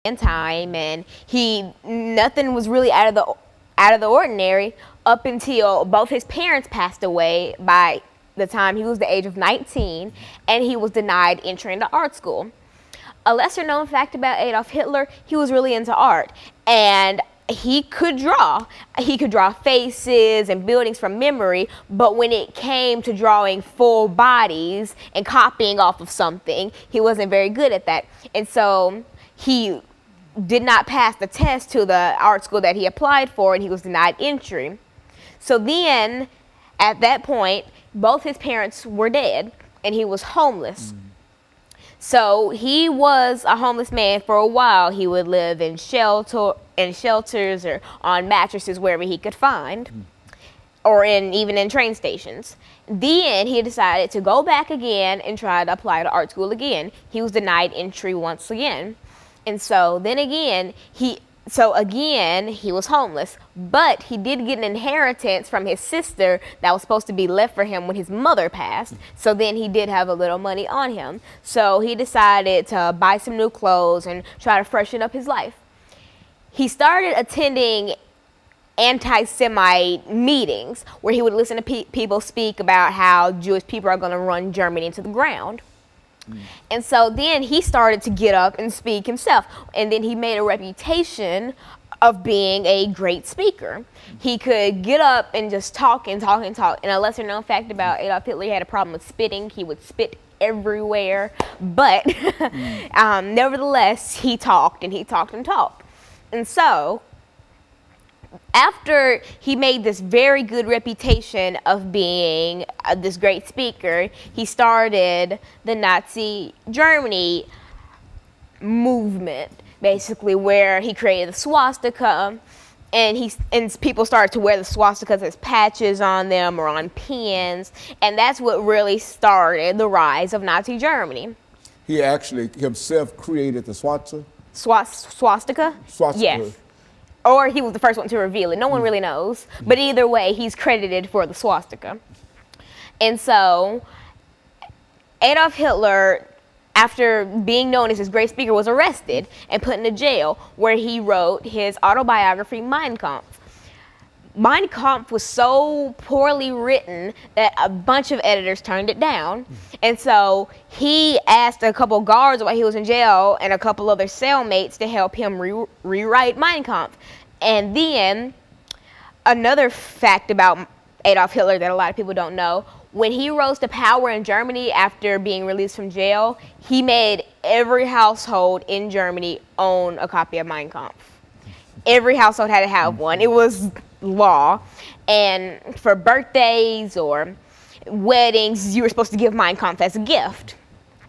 in time, and nothing was really out of the ordinary up until both his parents passed away by the time he was the age of 19, and he was denied entry into art school. A lesser known fact about Adolf Hitler, he was really into art, and he could draw. He could draw faces and buildings from memory, but when it came to drawing full bodies and copying off of something, he wasn't very good at that. And so he did not pass the test to the art school that he applied for, and he was denied entry. So then, at that point, both his parents were dead, and he was homeless. So he was a homeless man for a while. He would live in shelters or on mattresses wherever he could find, or even in train stations. Then he decided to go back again and try to apply to art school again. He was denied entry once again. And so then again, he was homeless, but he did get an inheritance from his sister that was supposed to be left for him when his mother passed. So then he did have a little money on him. So he decided to buy some new clothes and try to freshen up his life. He started attending anti-Semite meetings where he would listen to people speak about how Jewish people are going to run Germany into the ground. And so then he started to get up and speak himself. And then he made a reputation of being a great speaker. He could get up and just talk and talk and talk. And a lesser known fact about Adolf Hitler, he had a problem with spitting. He would spit everywhere. But nevertheless, he talked and he talked and talked. And so after he made this very good reputation of being this great speaker, he started the Nazi Germany movement, basically, where he created the swastika, and people started to wear the swastikas as patches on them or on pins, and that's what really started the rise of Nazi Germany. He actually himself created the swastika? Swastika? Swastika. Yes. Or he was the first one to reveal it. No one really knows. But either way, he's credited for the swastika. And so Adolf Hitler, after being known as this great speaker, was arrested and put into jail, where he wrote his autobiography, Mein Kampf. Mein Kampf was so poorly written that a bunch of editors turned it down. And so he asked a couple guards while he was in jail and a couple other cellmates to help him rewrite Mein Kampf. And then another fact about Adolf Hitler that a lot of people don't know, when he rose to power in Germany after being released from jail, he made every household in Germany own a copy of Mein Kampf. Every household had to have one. It was law. And for birthdays or weddings, you were supposed to give Mein Kampf as a gift.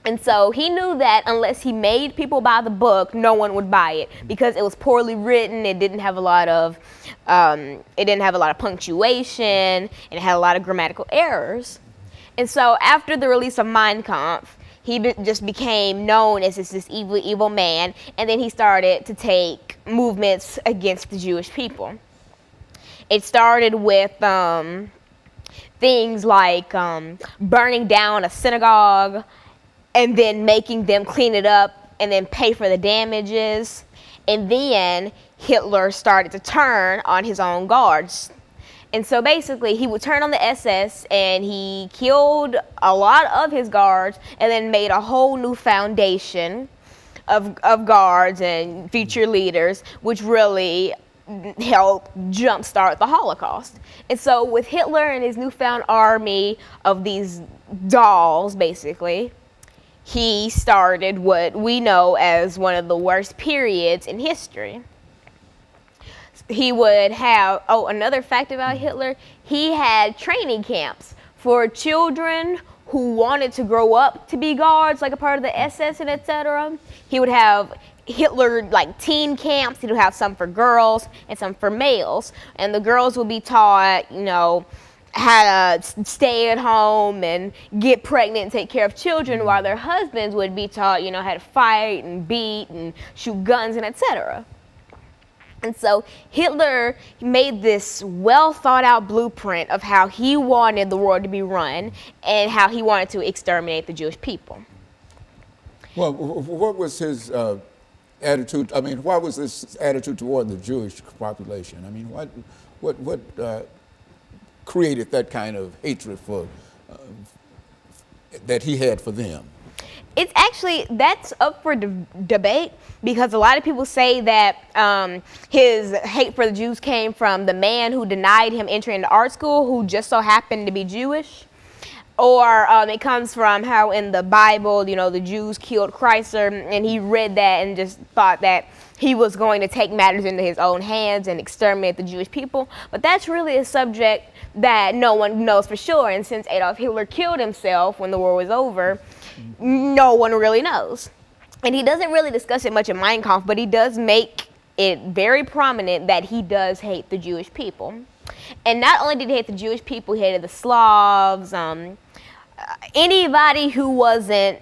And so he knew that unless he made people buy the book, no one would buy it because it was poorly written. It didn't have a lot of punctuation, and it had a lot of grammatical errors. And so after the release of Mein Kampf, he just became known as this evil, evil man, and then he started to take movements against the Jewish people. It started with things like burning down a synagogue, and then making them clean it up and then pay for the damages. And then Hitler started to turn on his own guards. And so basically he would turn on the SS, and he killed a lot of his guards and then made a whole new foundation of guards and future leaders, which really helped jumpstart the Holocaust. And so with Hitler and his newfound army of these dolls, basically, he started what we know as one of the worst periods in history. He would have, another fact about Hitler, he had training camps for children who wanted to grow up to be guards, like a part of the SS and etc. He would have Hitler teen camps. He would have some for girls and some for males. And the girls would be taught, how to stay at home and get pregnant and take care of children, while their husbands would be taught, how to fight and beat and shoot guns and etc. And so Hitler made this well thought out blueprint of how he wanted the world to be run and how he wanted to exterminate the Jewish people. Well, what was his attitude? I mean, why was this attitude toward the Jewish population? I mean, what created that kind of hatred for that he had for them? It's actually, that's up for debate, because a lot of people say that his hate for the Jews came from the man who denied him entry into art school, who just so happened to be Jewish. Or it comes from how in the Bible, you know, the Jews killed Christ, and he read that and just thought that he was going to take matters into his own hands and exterminate the Jewish people. But that's really a subject that no one knows for sure. And since Adolf Hitler killed himself when the war was over, no one really knows. And he doesn't really discuss it much in Mein Kampf, but he does make it very prominent that he does hate the Jewish people. And not only did he hate the Jewish people, he hated the Slavs, anybody who wasn't,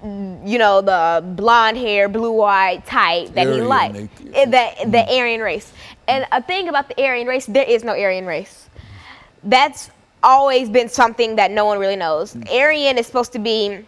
you know, the blonde hair, blue-eyed type that he liked, the Aryan race. And a thing about the Aryan race, there is no Aryan race. That's always been something that no one really knows. Aryan is supposed to be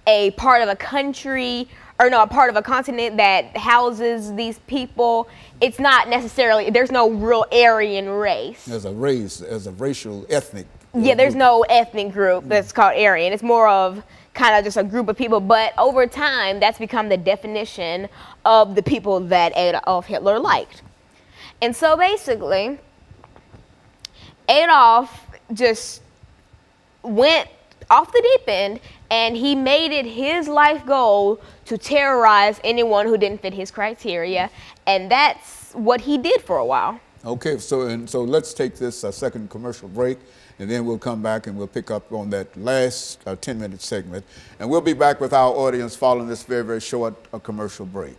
a part of a country, or no, a part of a continent that houses these people. It's not necessarily, there's no real Aryan race. As a race, as a racial, ethnic. Yeah, there's no ethnic group that's called Aryan. It's more of kind of just a group of people. But over time, that's become the definition of the people that Adolf Hitler liked. And so basically, Adolf just went off the deep end, and he made it his life goal to terrorize anyone who didn't fit his criteria. And that's what he did for a while. Okay, so let's take this second commercial break, and then we'll come back and we'll pick up on that last 10-minute segment. And we'll be back with our audience following this very, very short commercial break.